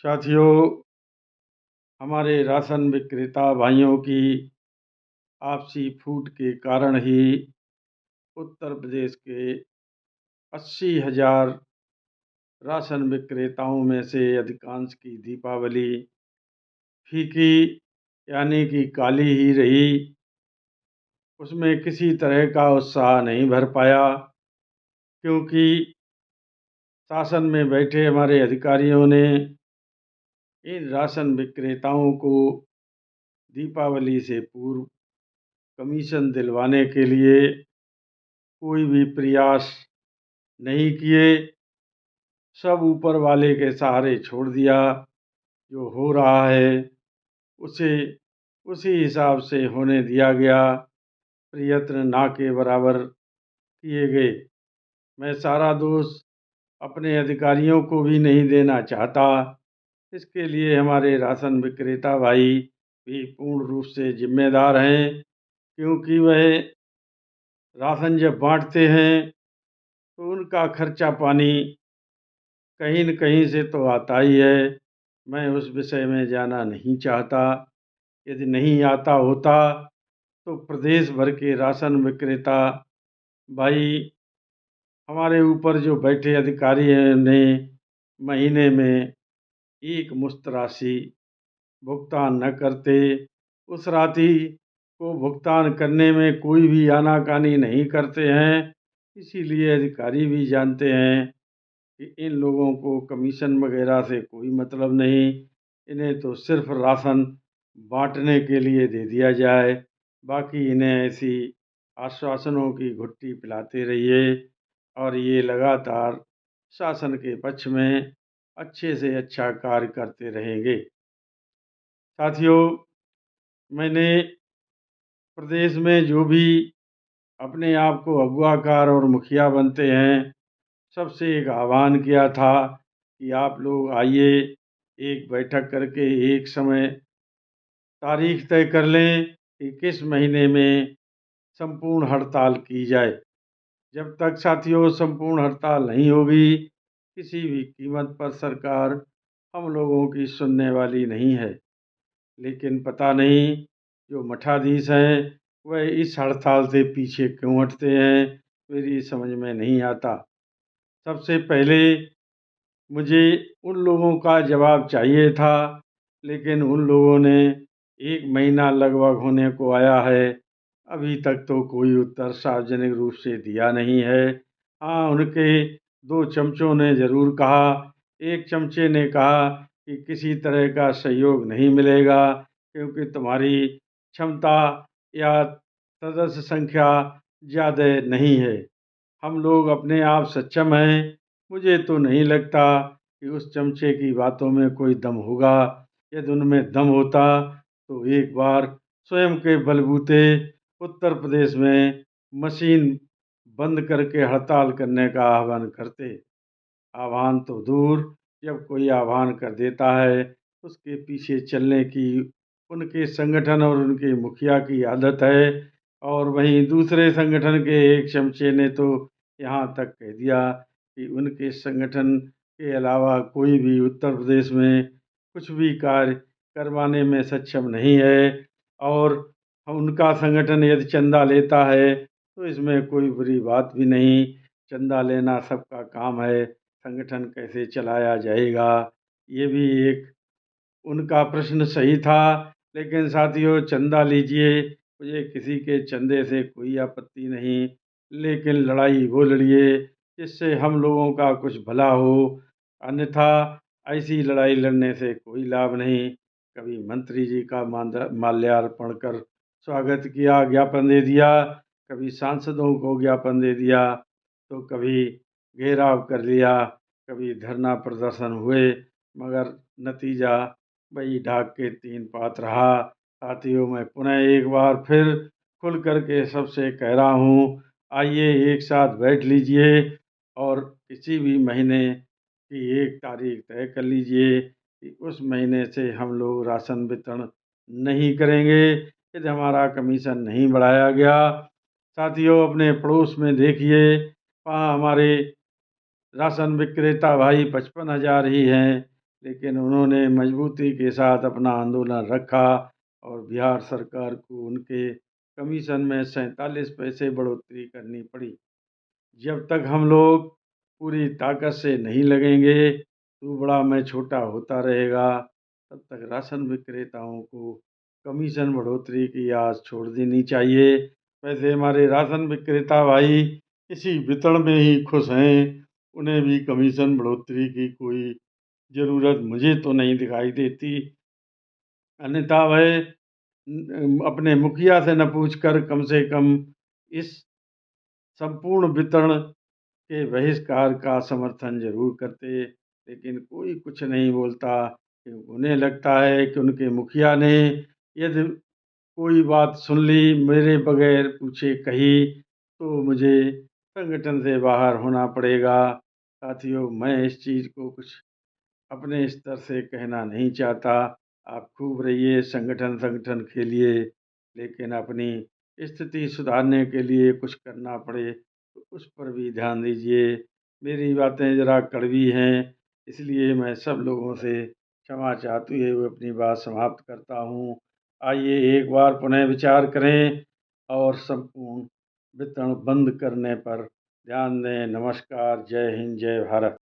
साथियों, हमारे राशन विक्रेता भाइयों की आपसी फूट के कारण ही उत्तर प्रदेश के 80,000 राशन विक्रेताओं में से अधिकांश की दीपावली फीकी यानी कि काली ही रही। उसमें किसी तरह का उत्साह नहीं भर पाया, क्योंकि शासन में बैठे हमारे अधिकारियों ने इन राशन विक्रेताओं को दीपावली से पूर्व कमीशन दिलवाने के लिए कोई भी प्रयास नहीं किए। सब ऊपर वाले के सहारे छोड़ दिया। जो हो रहा है उसे उसी हिसाब से होने दिया गया। प्रयत्न ना के बराबर किए गए। मैं सारा दोष अपने अधिकारियों को भी नहीं देना चाहता। इसके लिए हमारे राशन विक्रेता भाई भी पूर्ण रूप से जिम्मेदार हैं, क्योंकि वह राशन जब बांटते हैं तो उनका खर्चा पानी कहीं न कहीं से तो आता ही है। मैं उस विषय में जाना नहीं चाहता। यदि नहीं आता होता तो प्रदेश भर के राशन विक्रेता भाई हमारे ऊपर जो बैठे अधिकारी हैं उन्हें महीने में एक मुश्त राशि भुगतान न करते। उस राशि को भुगतान करने में कोई भी आनाकानी नहीं करते हैं। इसीलिए अधिकारी भी जानते हैं कि इन लोगों को कमीशन वगैरह से कोई मतलब नहीं। इन्हें तो सिर्फ राशन बांटने के लिए दे दिया जाए। बाकी इन्हें ऐसी आश्वासनों की घुट्टी पिलाते रहिए और ये लगातार शासन के पक्ष में अच्छे से अच्छा कार्य करते रहेंगे। साथियों, मैंने प्रदेश में जो भी अपने आप को अगुवाकार और मुखिया बनते हैं, सबसे एक आह्वान किया था कि आप लोग आइए, एक बैठक करके एक समय तारीख तय कर लें कि किस महीने में संपूर्ण हड़ताल की जाए। जब तक साथियों संपूर्ण हड़ताल नहीं होगी, किसी भी कीमत पर सरकार हम लोगों की सुनने वाली नहीं है। लेकिन पता नहीं जो मठाधीश हैं वह इस हड़ताल से पीछे क्यों हटते हैं, मेरी समझ में नहीं आता। सबसे पहले मुझे उन लोगों का जवाब चाहिए था, लेकिन उन लोगों ने 1 महीना लगभग होने को आया है, अभी तक तो कोई उत्तर सार्वजनिक रूप से दिया नहीं है। हाँ, उनके 2 चमचों ने ज़रूर कहा। एक चमचे ने कहा कि किसी तरह का सहयोग नहीं मिलेगा, क्योंकि तुम्हारी क्षमता या सदस्य संख्या ज़्यादा नहीं है। हम लोग अपने आप सक्षम हैं। मुझे तो नहीं लगता कि उस चमचे की बातों में कोई दम होगा। यदि उनमें दम होता तो एक बार स्वयं के बलबूते उत्तर प्रदेश में मशीन बंद करके हड़ताल करने का आह्वान करते। आह्वान तो दूर, जब कोई आह्वान कर देता है उसके पीछे चलने की उनके संगठन और उनके मुखिया की आदत है। और वहीं दूसरे संगठन के एक चमचे ने तो यहाँ तक कह दिया कि उनके संगठन के अलावा कोई भी उत्तर प्रदेश में कुछ भी कार्य करवाने में सक्षम नहीं है। और उनका संगठन यदि चंदा लेता है तो इसमें कोई बुरी बात भी नहीं। चंदा लेना सबका काम है, संगठन कैसे चलाया जाएगा, ये भी एक उनका प्रश्न सही था। लेकिन साथियों, चंदा लीजिए, मुझे किसी के चंदे से कोई आपत्ति नहीं, लेकिन लड़ाई वो लड़िए जिससे हम लोगों का कुछ भला हो। अन्यथा ऐसी लड़ाई लड़ने से कोई लाभ नहीं। कभी मंत्री जी का माल्यार्पण कर स्वागत किया, ज्ञापन दे दिया, कभी सांसदों को ज्ञापन दे दिया, तो कभी घेराव कर लिया, कभी धरना प्रदर्शन हुए, मगर नतीजा वही ढाक के 3 पात रहा। साथियों, मैं पुनः एक बार फिर खुल कर के सबसे कह रहा हूँ, आइए एक साथ बैठ लीजिए और किसी भी महीने की एक तारीख तय कर लीजिए कि उस महीने से हम लोग राशन वितरण नहीं करेंगे यदि हमारा कमीशन नहीं बढ़ाया गया। साथियों, अपने पड़ोस में देखिए, वहाँ हमारे राशन विक्रेता भाई 55,000 ही हैं, लेकिन उन्होंने मजबूती के साथ अपना आंदोलन रखा और बिहार सरकार को उनके कमीशन में 47 पैसे बढ़ोतरी करनी पड़ी। जब तक हम लोग पूरी ताकत से नहीं लगेंगे, तू बड़ा मैं छोटा होता रहेगा, तब तक राशन विक्रेताओं को कमीशन बढ़ोतरी की आस छोड़ देनी चाहिए। वैसे हमारे राशन विक्रेता भाई इसी वितरण में ही खुश हैं, उन्हें भी कमीशन बढ़ोतरी की कोई ज़रूरत मुझे तो नहीं दिखाई देती। अन्यथा वह अपने मुखिया से न पूछकर कम से कम इस संपूर्ण वितरण के बहिष्कार का समर्थन ज़रूर करते, लेकिन कोई कुछ नहीं बोलता। उन्हें लगता है कि उनके मुखिया ने यदि कोई बात सुन ली, मेरे बगैर पूछे कही, तो मुझे संगठन से बाहर होना पड़ेगा। साथियों, मैं इस चीज़ को कुछ अपने स्तर से कहना नहीं चाहता। आप खूब रहिए, संगठन संगठन खेलिए, लेकिन अपनी स्थिति सुधारने के लिए कुछ करना पड़े तो उस पर भी ध्यान दीजिए। मेरी बातें ज़रा कड़वी हैं, इसलिए मैं सब लोगों से क्षमा चाहते हुए अपनी बात समाप्त करता हूँ। आइए एक बार पुनः विचार करें और संपूर्ण वितरण बंद करने पर ध्यान दें। नमस्कार, जय हिंद, जय भारत।